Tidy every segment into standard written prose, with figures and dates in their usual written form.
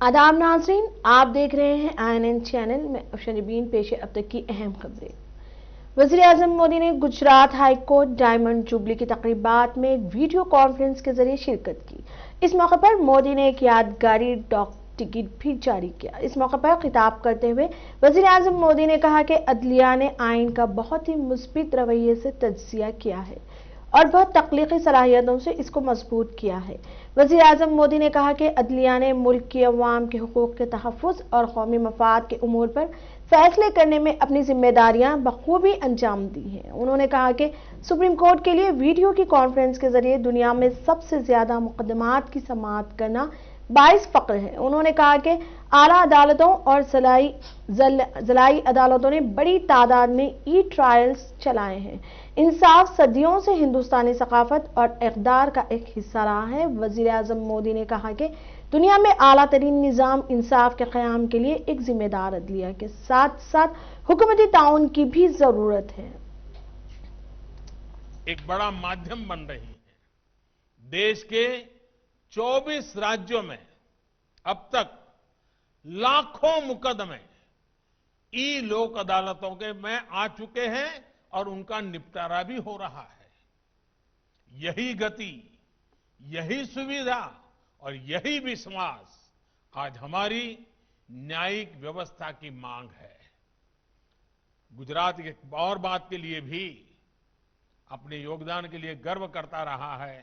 आदाब नाज़रीन, आप देख रहे हैं INN चैनल में। शरीबीन पेश अब तक की अहम खबरें। वज़ीर-ए-आज़म मोदी ने Gujarat high court diamond jubilee की तकरीबात में वीडियो कॉन्फ्रेंस के जरिए शिरकत की। इस मौके पर मोदी ने एक यादगारी डाक टिकट भी जारी किया। इस मौके पर खिताब करते हुए वज़ीर-ए-आज़म मोदी ने कहा कि अदलिया ने आइन का बहुत ही मुस्बित रवैये से तज्ज़िया किया है और बहुत तख्लीकी सलाहियतों से इसको मजबूत किया है। वज़ीर-ए-आज़म मोदी ने कहा कि अदलिया ने मुल्क की अवाम के हुकूक के तहफ़्फ़ुज़ और कौमी मफाद के उमूर पर फैसले करने में अपनी जिम्मेदारियां बखूबी अंजाम दी हैं। उन्होंने कहा कि सुप्रीम कोर्ट के लिए वीडियो की कॉन्फ्रेंस के जरिए दुनिया में सबसे ज्यादा मुकदमात की समाअत करना बाइस फख्र है। उन्होंने कहा कि आला अदालतों और ज़िलाई अदालतों ने बड़ी तादाद में ई ट्रायल्स चलाए हैं। इंसाफ सदियों से हिंदुस्तानी सकाफत और इक़दार का एक हिस्सा रहा है। वज़ीर-ए-आज़म मोदी ने कहा कि दुनिया में आला तरीन निज़ाम इंसाफ के क़याम के लिए एक जिम्मेदार अदलिया के साथ साथ हुकूमती ताउन की भी जरूरत है। एक बड़ा माध्यम बन रही है। देश के 24 राज्यों में अब तक लाखों मुकदमे ई लोक अदालतों के में आ चुके हैं और उनका निपटारा भी हो रहा है। यही गति, यही सुविधा और यही विश्वास आज हमारी न्यायिक व्यवस्था की मांग है। गुजरात एक और बात के लिए भी अपने योगदान के लिए गर्व करता रहा है।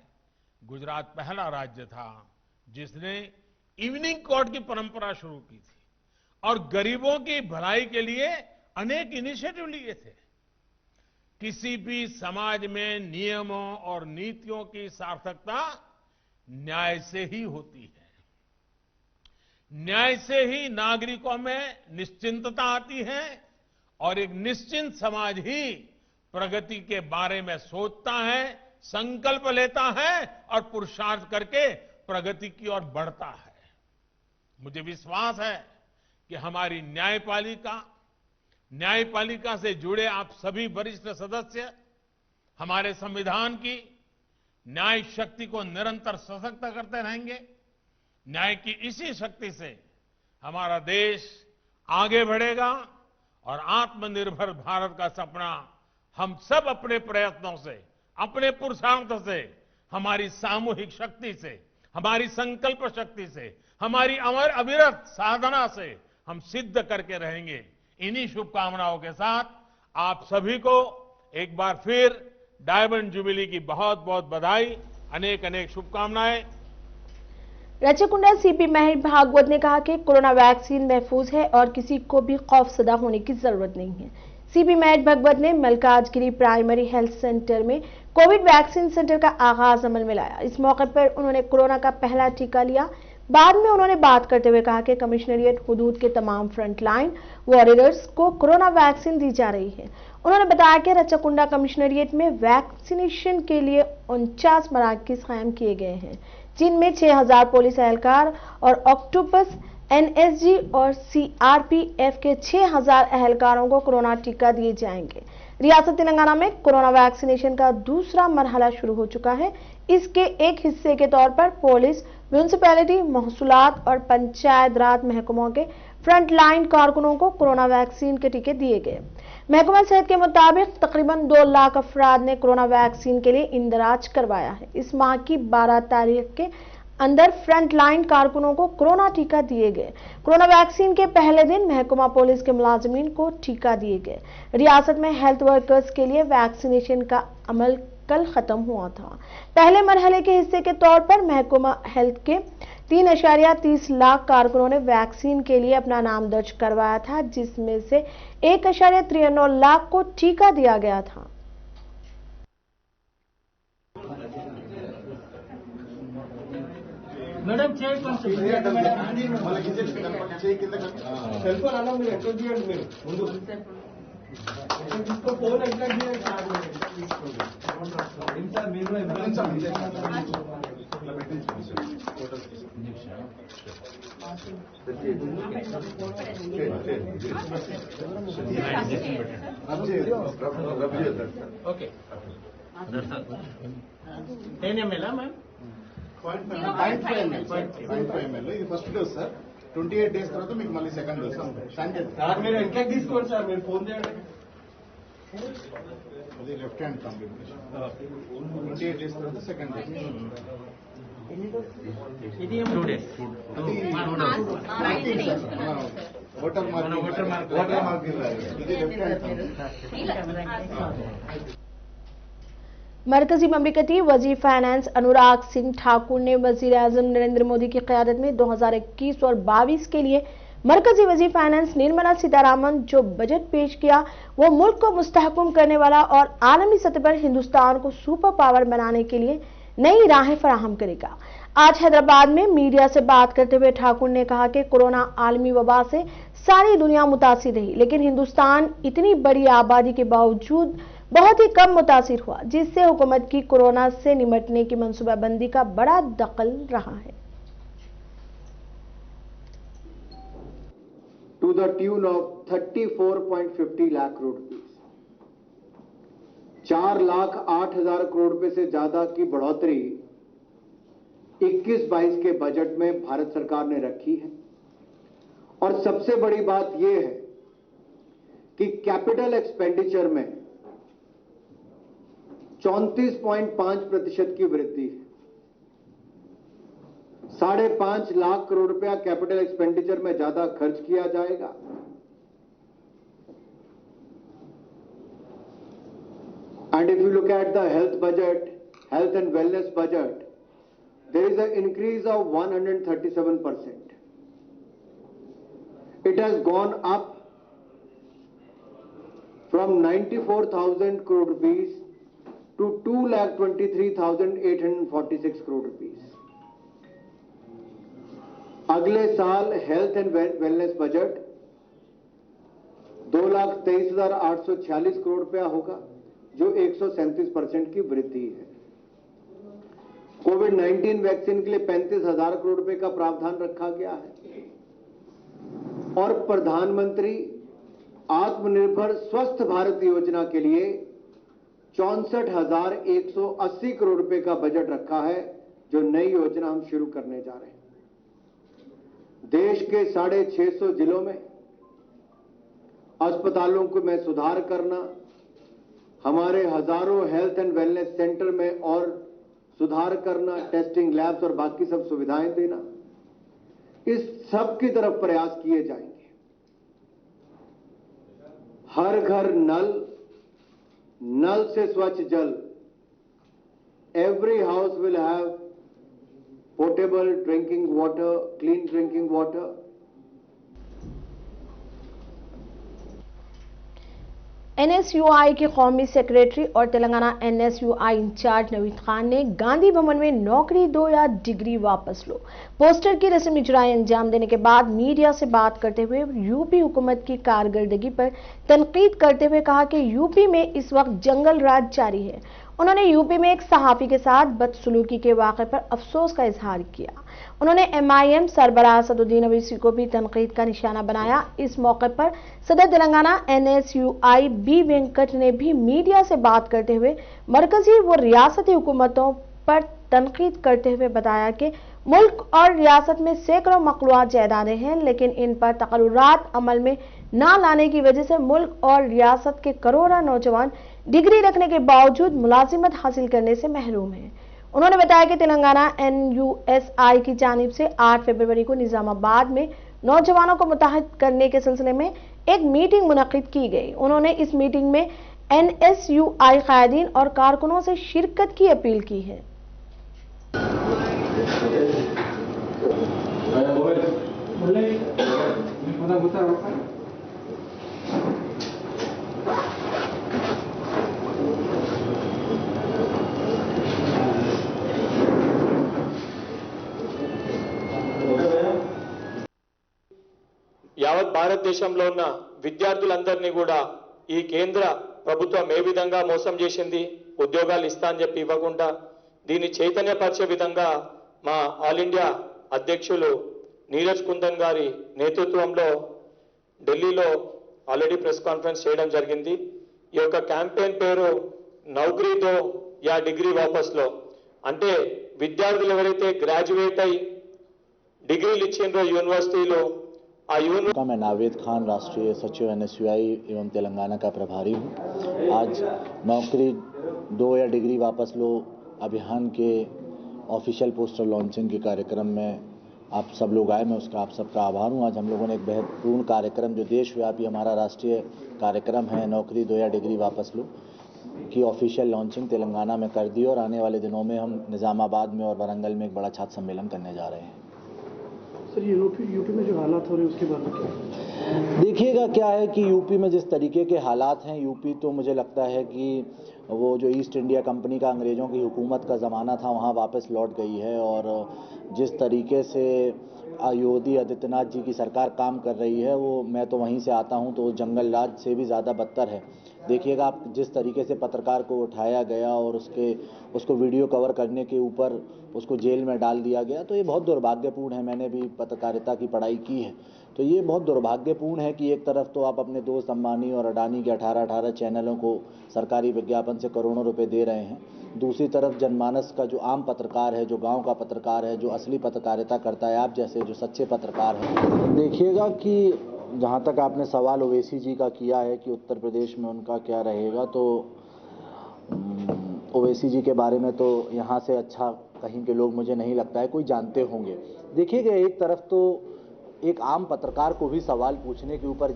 गुजरात पहला राज्य था जिसने इवनिंग कोर्ट की परंपरा शुरू की थी और गरीबों की भलाई के लिए अनेक इनिशिएटिव लिए थे। किसी भी समाज में नियमों और नीतियों की सार्थकता न्याय से ही होती है। न्याय से ही नागरिकों में निश्चिंतता आती है और एक निश्चिंत समाज ही प्रगति के बारे में सोचता है, संकल्प लेता है और पुरुषार्थ करके प्रगति की ओर बढ़ता है। मुझे विश्वास है कि हमारी न्यायपालिका से जुड़े आप सभी वरिष्ठ सदस्य हमारे संविधान की न्याय शक्ति को निरंतर सशक्त करते रहेंगे। न्याय की इसी शक्ति से हमारा देश आगे बढ़ेगा और आत्मनिर्भर भारत का सपना हम सब अपने प्रयत्नों से, अपने पुरुषार्थ से, हमारी सामूहिक शक्ति से, हमारी संकल्प शक्ति से, हमारी अमर अविरत साधना से हम सिद्ध करके रहेंगे। इन्हीं शुभकामनाओं के साथ आप सभी को एक बार फिर डायमंड जुबली की बहुत बहुत बधाई, अनेक अनेक शुभकामनाएं। रचकुंडा सीपी महेश भागवत ने कहा कि कोरोना वैक्सीन महफूज है और किसी को भी खौफजदा होने की जरूरत नहीं है। सीपी महेश भागवत ने मलकाजगिरी प्राइमरी हेल्थ सेंटर में कोविड वैक्सीन सेंटर का आगाज अमल में लाया। इस मौके पर उन्होंने कोरोना का पहला टीका लिया। बाद में उन्होंने बात करते हुए कहा कि कमिश्नरिएट हुदूद के तमाम फ्रंटलाइन वॉरियर्स को कोरोना वैक्सीन दी जा रही है। उन्होंने बताया कि रचकुंडा कमिश्नरिएट में वैक्सीनेशन के लिए 49 मराकज़ कायम किए गए हैं, जिनमें 6000 पुलिस एहलकार और ऑक्टोपस एनएसजी और सीआरपीएफ के 6000 एहलकारों को कोरोना टीका दिए जाएंगे। रियासत तेलंगाना में कोरोना वैक्सीनेशन का दूसरा मरहला शुरू हो चुका है। इसके एक हिस्से के तौर पर पुलिस, म्यूनिसिपैलिटी, महसूलात और पंचायत राज महकमों के फ्रंटलाइन कारकुनों को कोरोना वैक्सीन के टीके दिए गए। महकमा सेहत के मुताबिक तकरीबन 2 लाख अफराद ने कोरोना वैक्सीन के लिए इंदराज करवाया है। इस माह की 12 तारीख के अंदर फ्रंटलाइन कारकुनों को कोरोना टीका दिए गए। कोरोना वैक्सीन के पहले दिन महकमा पुलिस के मुलाजिमीन को टीका दिए गए। रियासत में हेल्थ वर्कर्स के लिए वैक्सीनेशन का अमल कल खत्म हुआ था। पहले मरहले के हिस्से के तौर पर महकमा हेल्थ के 3.30 लाख कारकुनों ने वैक्सीन के लिए अपना नाम दर्ज करवाया था, जिसमें से 1.93 लाख को टीका दिया गया था। మేడం చేయి కొంచెం సెల్ ఫోన్ అలా మీరు ఎక్కడ తీయండి, మీరు ముందు తీసుకో, ఫోన్ ఎక్కడ తీయండి, సార్ మీరు ఓకే 10 ml మ్యామ్ 0.5 ml. ఇది ఫస్ట్ డోస్ సార్. 28 days తర్వాత మీకు మళ్ళీ సెకండ్ డోస్ వస్తుంది. సార్ మీరు వెనక్కి తీసుకోండి సార్, మీరు ఫోన్ చేయండి. అది లెఫ్ట్ హ్యాండ్ కాంప్లికేషన్. 28 days తర్వాత సెకండ్ డోస్. ఇది 2 days. వాటర్ మార్క్ ఇది లెఫ్ట్ హ్యాండ్. मरकजी ममलिकती वजीर फाइनेंस अनुराग सिंह ठाकुर ने वजीर आजम नरेंद्र मोदी की क़यादत में 2021 और 22 के लिए मरकजी वजीर फाइनेंस निर्मला सीतारामन जो बजट पेश किया वो मुल्क को मुस्तहकम करने वाला और आलमी सतह पर हिंदुस्तान को सुपर पावर बनाने के लिए नई राहें फराहम करेगा। आज हैदराबाद में मीडिया से बात करते हुए ठाकुर ने कहा कि कोरोना आलमी वबा से सारी दुनिया मुतासिर रही, लेकिन हिंदुस्तान इतनी बड़ी आबादी के बावजूद बहुत ही कम मुतासिर हुआ, जिससे हुकूमत की कोरोना से निपटने की मंसूबाबंदी का बड़ा दखल रहा है। To the tune of 34.50 lakh crore रुपए, 4,08,000 करोड़ रुपए से ज्यादा की बढ़ोतरी 21-22 के बजट में भारत सरकार ने रखी है। और सबसे बड़ी बात यह है कि कैपिटल एक्सपेंडिचर में 34.5% की वृद्धि है। 5.5 लाख करोड़ रुपया कैपिटल एक्सपेंडिचर में ज्यादा खर्च किया जाएगा। And if you look at the health budget, health and wellness budget, there is an increase of 137%. It has gone up from 94,000 crore rupees to 2,23,846 crore rupees. अगले साल health and wellness budget 2,23,846 crore रुपया होगा, जो 137% की वृद्धि है। कोविड-19 vaccine के लिए 35,000 करोड़ रुपए का प्रावधान रखा गया है और प्रधानमंत्री आत्मनिर्भर स्वस्थ भारत योजना के लिए 64,180 करोड़ रुपए का बजट रखा है, जो नई योजना हम शुरू करने जा रहे हैं। देश के 650 जिलों में अस्पतालों को में सुधार करना, हमारे हजारों हेल्थ एंड वेलनेस सेंटर में और सुधार करना, टेस्टिंग लैब्स और बाकी सब सुविधाएं देना, इस सब की तरफ प्रयास किए जाएंगे। हर घर नल, नल से स्वच्छ जल, every house will have potable drinking water, clean drinking water. NSUI के कौमी सेक्रेटरी और तेलंगाना एनएसयूआई इंचार्ज नवीद खान ने गांधी भवन में नौकरी दो या डिग्री वापस लो पोस्टर की रस्म इजराई अंजाम देने के बाद मीडिया से बात करते हुए यूपी हुकूमत की कारकर्दगी पर तनकीद करते हुए कहा कि यूपी में इस वक्त जंगल राज जारी है। उन्होंने यूपी में एक सहाफी के साथ बदसलूकी के वाक़े पर अफसोस का इजहार किया। उन्होंने एमआईएम सरबराह असदुद्दीन ओवैसी को भी तनकीद का निशाना बनाया। इस मौके पर सदर तेलंगाना एनएसयूआई बी वेंकट ने भी मीडिया से बात करते हुए मरकजी व रियासती हुकूमतों पर तनकीद करते हुए बताया कि मुल्क और रियासत में सैकड़ों मखलूआत जायदादें हैं, लेकिन इन पर तकर्रुरात अमल में ना लाने की वजह से मुल्क और रियासत के करोड़ों नौजवान डिग्री रखने के बावजूद मुलाजिमत हासिल करने से महरूम हैं। उन्होंने बताया कि तेलंगाना एनयूएसआई की जानिब से 8 फरवरी को निजामाबाद में नौजवानों को मुत्तहद करने के सिलसिले में एक मीटिंग मुनक्किद की गई। उन्होंने इस मीटिंग में एनएसयूआई कायदीन और कारकुनों से शिरकत की अपील की है। యావత్ భారతదేశంలో ఉన్న విద్యార్థులందరినీ కూడా ఈ కేంద్ర ప్రభుత్వం ఏ విధంగా మోసం చేసింది, ఉద్యోగాలు ఇస్తా అని చెప్పి ఇవ్వకుండా దీన్ని చైతన్యపరిచే విధంగా మా ఆల్ ఇండియా అధ్యక్షులు నీరజ్ కుందన్ గారి నేతృత్వంలో ఢిల్లీలో ఆల్రెడీ ప్రెస్ కాన్ఫరెన్స్ చేయడం జరిగింది। ఈ యొక్క క్యాంపెయిన్ పేరు నౌకరీ దో యా డిగ్రీ వాపస్ లో, అంటే విద్యార్థులు ఎవరైతే గ్రాడ్యుయేట్ అయి డిగ్రీలు ఇచ్చిండ్రో యూనివర్సిటీలో ఆ యూనివర్సిటీ मैं नावेद खान, राष्ट्रीय सचिव NSUI एवं तेलंगाना का प्रभारी हूँ। आज नौकरी 2 या डिग्री वापस लो अभियान के ऑफिशियल पोस्टर लॉन्चिंग के कार्यक्रम में आप सब लोग आए, मैं उसका आप सबका आभार हूँ। आज हम लोगों ने एक महत्वपूर्ण कार्यक्रम जो देशव्यापी हमारा राष्ट्रीय कार्यक्रम है नौकरी 2 या डिग्री वापस लो की ऑफिशियल लॉन्चिंग तेलंगाना में कर दी और आने वाले दिनों में हम निजामाबाद में और वारंगल में एक बड़ा छात्र सम्मेलन करने जा रहे हैं। सर ये यूपी में जो हालात हो रहे हैं उसके बारे में क्या? देखिएगा क्या है कि यूपी में जिस तरीके के हालात हैं, यूपी तो मुझे लगता है कि वो जो ईस्ट इंडिया कंपनी का अंग्रेज़ों की हुकूमत का ज़माना था वहाँ वापस लौट गई है और जिस तरीके से योगी आदित्यनाथ जी की सरकार काम कर रही है वो मैं तो वहीं से आता हूँ तो जंगल राज से भी ज़्यादा बदतर है। देखिएगा आप जिस तरीके से पत्रकार को उठाया गया और उसको वीडियो कवर करने के ऊपर उसको जेल में डाल दिया गया तो ये बहुत दुर्भाग्यपूर्ण है। मैंने भी पत्रकारिता की पढ़ाई की है तो ये बहुत दुर्भाग्यपूर्ण है कि एक तरफ तो आप अपने दोस्त अंबानी और अडानी के 18 चैनलों को सरकारी विज्ञापन से करोड़ों रुपए दे रहे हैं, दूसरी तरफ जनमानस का जो आम पत्रकार है, जो गांव का पत्रकार है, जो असली पत्रकारिता करता है, आप जैसे जो सच्चे पत्रकार हैं, देखिएगा कि जहाँ तक आपने सवाल ओवैसी जी का किया है कि उत्तर प्रदेश में उनका क्या रहेगा, तो ओवैसी जी के बारे में तो यहाँ से अच्छा कहीं के लोग मुझे नहीं लगता है कोई जानते होंगे। देखिएगा एक तरफ तो एक आम पत्रकार को भी सवाल पूछने के ऊपर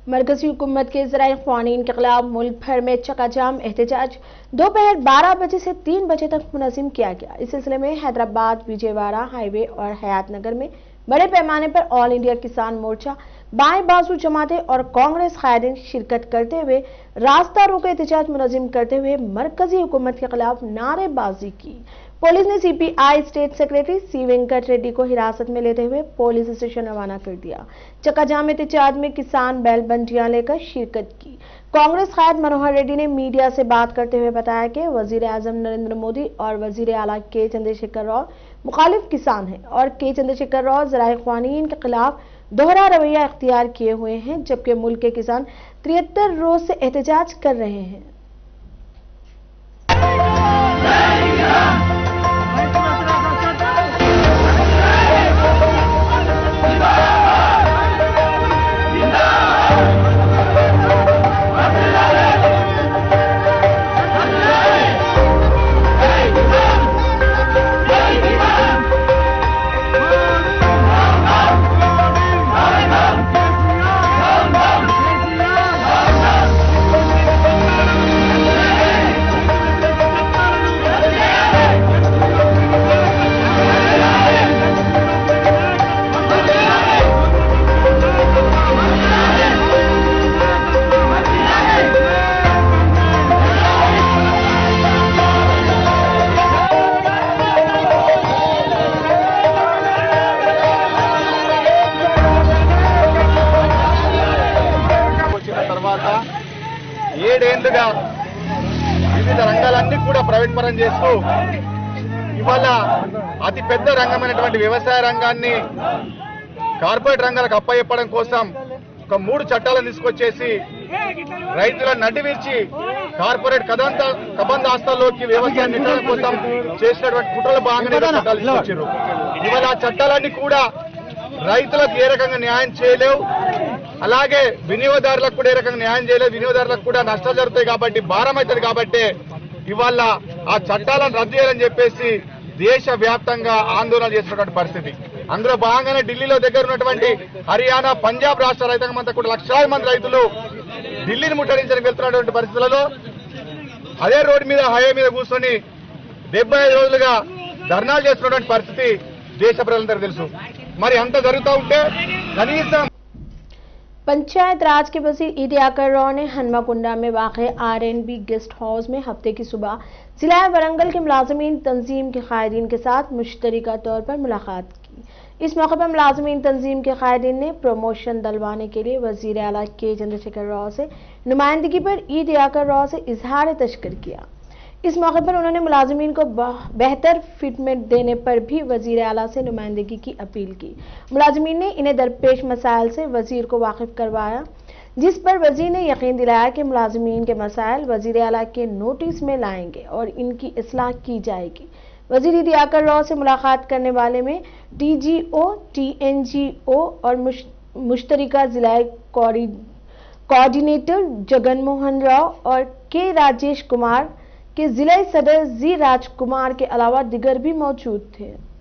मरकजी हुकूमत के ज़राए क़वानीन के खिलाफ मुल्क भर में चकाजाम एहतजाज दोपहर 12 बजे से 3 बजे तक मुनज़्ज़म किया गया। इस सिलसिले में हैदराबाद विजयवाड़ा हाईवे और हयात नगर में बड़े पैमाने पर ऑल इंडिया किसान मोर्चा, बाएं बाजू जमातें और कांग्रेस कायदीन शिरकत करते हुए रास्ता रोको एहतजाज मुनज़्ज़म करते हुए मरकजी हुकूमत के खिलाफ नारेबाजी की। पुलिस ने CPI state secretary C Venkat Reddy को हिरासत में लेते हुए पुलिस स्टेशन रवाना कर दिया। चक्काजाम एहतजाज में किसान बैलबंटियां लेकर शिरकत की। कांग्रेस कायद मनोहर रेड्डी ने मीडिया से बात करते हुए बताया कि वजीर आजम नरेंद्र मोदी और वजीर आला के चंद्रशेखर राव मुखालिफ किसान हैं और के चंद्रशेखर राव ज़राए क़वानीन के खिलाफ दोहरा रवैया इख्तियार किए हुए हैं, जबकि मुल्क के किसान 73 रोज से एहतजाज कर रहे हैं। ఏడేళ్లుగా వివిధ రంగాలన్నీ కూడా ప్రైవేట్ పరం చేస్తూ ఇవాళ అతి పెద్ద రంగమైనటువంటి వ్యవసాయ రంగాన్ని కార్పొరేట్ రంగాలకు అప్పచెప్పడం కోసం ఒక 3 చట్టాలను తీసుకొచ్చేసి రైతులను నడ్డివిర్చి కార్పొరేట్ కబంధ ఆస్తుల్లోకి వ్యవసాయం నెట్టడం కోసం చేసినటువంటి కుట్రల భాగంగా చట్టాలు తీసుకొచ్చారు. ఇవాళ ఆ చట్టాలన్నీ కూడా రైతులకు ఏ రకంగా న్యాయం చేయలేవు, అలాగే వినియోగదారులకు కూడా ఏ రకంగా న్యాయం చేయలేదు. వినియోగదారులకు కూడా నష్టాలు జరుగుతాయి కాబట్టి భారం అవుతుంది. కాబట్టి ఇవాళ ఆ చట్టాలను రద్దు చేయాలని చెప్పేసి దేశవ్యాప్తంగా ఆందోళన చేసినటువంటి పరిస్థితి. అందులో భాగంగానే ఢిల్లీలో దగ్గర ఉన్నటువంటి హర్యానా, పంజాబ్ రాష్ట్ర రైతాంగం అంతా కూడా లక్షలాది మంది రైతులు ఢిల్లీని ముట్టడించడానికి వెళ్తున్నటువంటి పరిస్థితులలో అదే రోడ్డు మీద హైవే మీద కూర్చొని 75 రోజులుగా ధర్నాలు చేస్తున్నటువంటి పరిస్థితి దేశ ప్రజలందరికీ తెలుసు. మరి అంత జరుగుతూ ఉంటే కనీసం पंचायत राज के वजीर ई दियाकर राव ने हनुमाकुंडा में वाक़े RNB गेस्ट हाउस में हफ्ते की सुबह जिला वरंगल के मुलाजमीन तंजीम के कायदीन के साथ मुश्तरका तौर पर मुलाकात की। इस मौके पर मुलाजमीन तंजीम के कायदीन ने प्रमोशन दिलवाने के लिए वजीर आला के चंद्रशेखर राव से नुमाइंदगी पर ई दियाकर राव से इजहार तशक्कुर किया। इस मौके पर उन्होंने मुलाजमीन को बेहतर फिटमेंट देने पर भी वजीर आला से नुमाइंदगी की अपील की। मुलाजमीन ने इन्हें दरपेश मसाइल से वजीर को वाकिफ करवाया, जिस पर वजीर ने यकीन दिलाया कि मुलाजमीन के मसाइल वजीर आला के नोटिस में लाएंगे और इनकी इस्लाह की जाएगी। वजीर दियाकर राव से मुलाकात करने वाले में DGO, TNGO और मुश्तरिका जिला कोऑर्डिनेटर जगन मोहन राव और के राजेश कुमार के जिला सदर जी राजकुमार के अलावा दिगर भी मौजूद थे।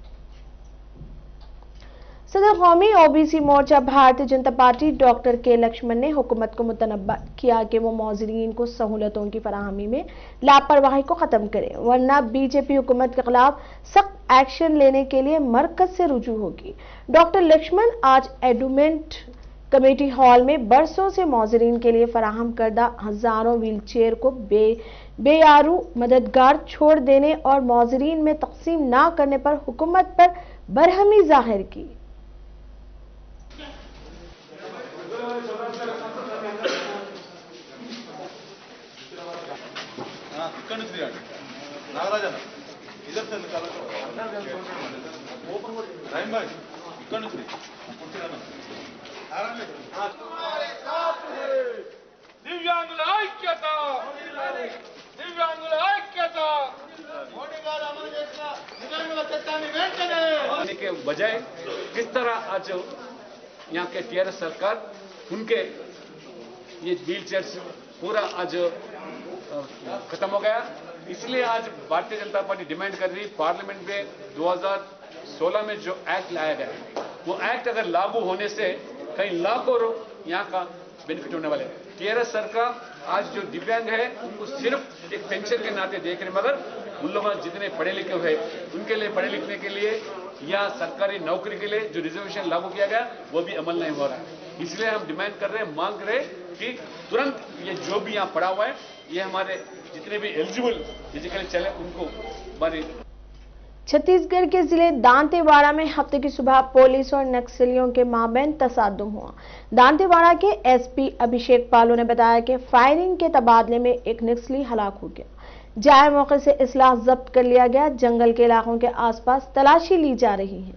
सदर कौमी OBC मोर्चा भारतीय जनता पार्टी डॉक्टर के लक्ष्मण ने हुकूमत को मुतनब्बा किया कि वो मौजरीन को सहूलतों की फराहमी में लापरवाही को खत्म करे, वरना बीजेपी हुकूमत के खिलाफ सख्त एक्शन लेने के लिए मरकज से रुजू होगी। डॉक्टर लक्ष्मण आज एडुमेंट कमेटी हॉल में बरसों से मौजरीन के लिए फराहम करदा हजारों व्हीलचेयर को बेयारू मददगार छोड़ देने और मौजरीन में तकसीम ना करने पर हुकूमत पर बरहमी जाहिर की। नागराजन इधर से निकालो रहीम भाई ఇక్కడ నుంచి దివ్యాంగుల ఐక్యత దివ్యాంగుల ఐక్యత మోడీ గారు అమలు చేసిన దివ్యాంగుల చట్టాన్ని వెంటనే के बजाय किस तरह आज यहाँ के TRS सरकार उनके ये व्हील चेयर्स पूरा आज खत्म हो गया। इसलिए आज भारतीय जनता पार्टी डिमांड कर रही पार्लियामेंट में 2016 में जो एक्ट लाया गया वो एक्ट अगर लागू होने से कई लाखों यहाँ का बेनिफिट होने वाले। TRS सरकार आज जो दिव्यांग है उनको सिर्फ एक पेंशन के नाते देख रहे, मगर उन लोग जितने पढ़े लिखे हुए उनके लिए पढ़े लिखने के लिए या सरकारी नौकरी के लिए जो रिजर्वेशन लागू किया गया वो भी अमल नहीं हो रहा है। इसलिए हम डिमांड कर रहे हैं, मांग रहे कि तुरंत ये जो भी यहाँ पड़ा हुआ है ये हमारे जितने भी एलिजिबल फिजिकली चले उनको हमारी। छत्तीसगढ़ के जिले दांतेवाड़ा में हफ्ते की सुबह पुलिस और नक्सलियों के माबैन तसादुम हुआ। दांतेवाड़ा के SP अभिषेक पालो ने बताया कि फायरिंग के तबादले में एक नक्सली हलाक हो गया। जाए मौके से असलाह जब्त कर लिया गया। जंगल के इलाकों के आसपास तलाशी ली जा रही है।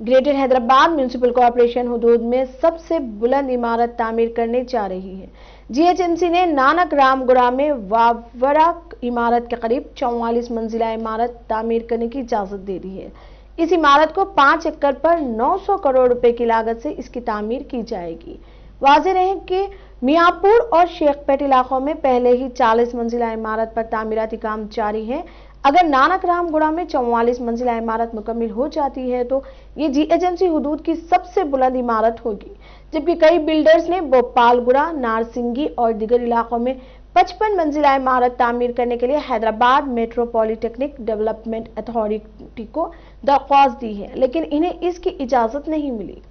ग्रेटर हैदराबाद म्युनिसिपल कॉर्पोरेशन हुदूद में सबसे बुलंद इमारत तामीर करने जा रही है। GHMC ने नानक रामगुड़ा में वावड़ा इमारत के करीब 44 मंजिला इमारत तामीर करने की इजाजत दे दी है। इस इमारत को 5 एकड़ पर 900 करोड़ रुपए की लागत से इसकी तामीर की जाएगी। वाज़ेह रहे कि मियाँपुर और शेखपेट इलाकों में पहले ही 40 मंजिला इमारत पर तामीराती काम जारी है। अगर नानक रामगुड़ा में 44 मंजिला इमारत मुकम्मल हो जाती है तो ये GHMC हुदूद की सबसे बुलंद इमारत होगी, जबकि कई बिल्डर्स ने भोपालगुड़ा, नारसिंगी और दीगर इलाकों में 55 मंजिला इमारत तामीर करने के लिए हैदराबाद मेट्रोपॉलिटेक्निक डेवलपमेंट अथॉरिटी को दरख्वास्त दी है, लेकिन इन्हें इसकी इजाजत नहीं मिली।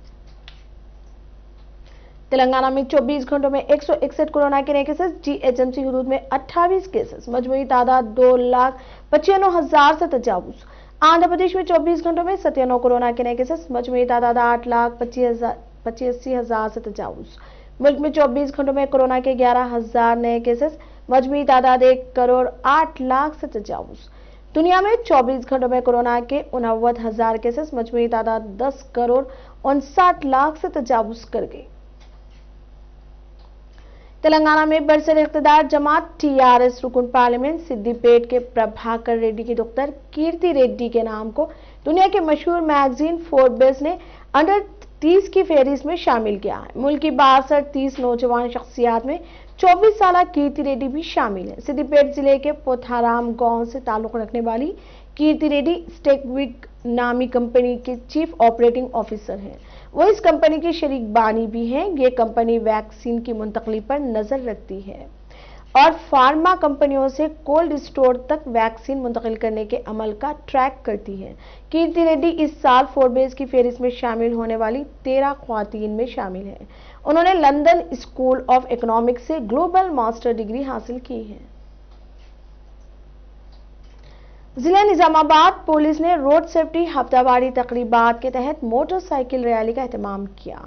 तेलंगाना में 24 घंटों में 161 कोरोना के नए केसेस। GHMC हुदूद में 28 केसेस, मजमूई तादाद 2,95,000 से तजावुज। आंध्र प्रदेश में 24 घंटों में 97 कोरोना के नए केसेस, मजमूई तादाद 8,85,000 से तजावुज। मुल्क में 24 घंटों में कोरोना के 11,000 नए केसेस, मजमूई तादाद 1,08,00,000 से तजावुज। दुनिया में 24 घंटों में कोरोना के 59,000 केसेस, मजमूई तादाद 10,59,00,000 से तजावुज कर गई। तेलंगाना में बरसर इख्तिदार जमात TRS रुकन पार्लियामेंट सिद्दीपेट के प्रभाकर रेड्डी की दुख्तर कीर्ति रेड्डी के नाम को दुनिया के मशहूर मैगजीन फोर्ब्स ने अंडर 30 की फहरिस्त में शामिल किया है। मुल्क की 62-30 नौजवान शख्सियात में 24 साल कीर्ति रेड्डी भी शामिल है। सिद्दीपेट जिले के पोथाराम गांव से ताल्लुक रखने वाली कीर्ति रेड्डी स्टेकविक नामी कंपनी के चीफ ऑपरेटिंग ऑफिसर हैं। वो इस कंपनी की शरीक बानी भी हैं। ये कंपनी वैक्सीन की मुंतकली पर नजर रखती है और फार्मा कंपनियों से कोल्ड स्टोर तक वैक्सीन मुंतकिल करने के अमल का ट्रैक करती है। कीर्ति रेड्डी इस साल फोर्ब्स की फहरिस्त में शामिल होने वाली 13 ख्वातीन में शामिल है। उन्होंने लंदन स्कूल ऑफ इकोनॉमिक्स से ग्लोबल मास्टर डिग्री हासिल की है। जिला निजामाबाद पुलिस ने रोड सेफ्टी हफ्तावारी तकरीबात के तहत मोटरसाइकिल रैली का एहतमाम किया।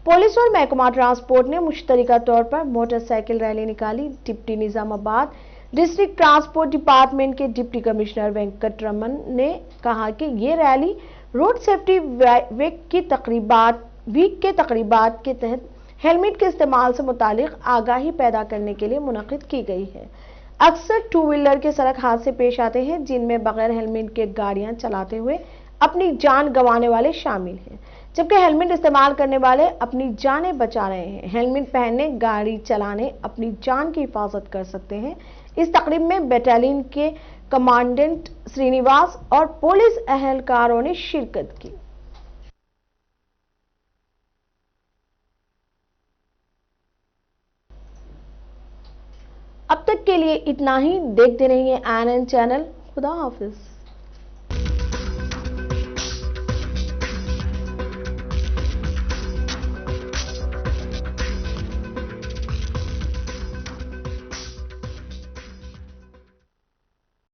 पुलिस और महकमा ट्रांसपोर्ट ने मुश्तरका तौर पर मोटरसाइकिल रैली निकाली। Deputy Nizamabad district transport department के डिप्टी कमिश्नर वेंकट रमन ने कहा कि ये रैली रोड सेफ्टी वीक के तकरीबात के तहत हेलमेट के इस्तेमाल से मुतालिक आगाही पैदा करने के लिए मुनक्किद की गई है। अक्सर टू व्हीलर के सड़क हादसे पेश आते हैं जिनमें बगैर हेलमेट के गाड़ियां चलाते हुए अपनी जान गंवाने वाले शामिल हैं, जबकि हेलमेट इस्तेमाल करने वाले अपनी जानें बचा रहे हैं। हेलमेट पहनने, गाड़ी चलाने, अपनी जान की हिफाजत कर सकते हैं। इस तकरीब में बटालियन के कमांडेंट श्रीनिवास और पुलिस एहलकारों ने शिरकत की। अब तक के लिए इतना ही। देखते रहिए ANN चैनल। खुदा हाफिज।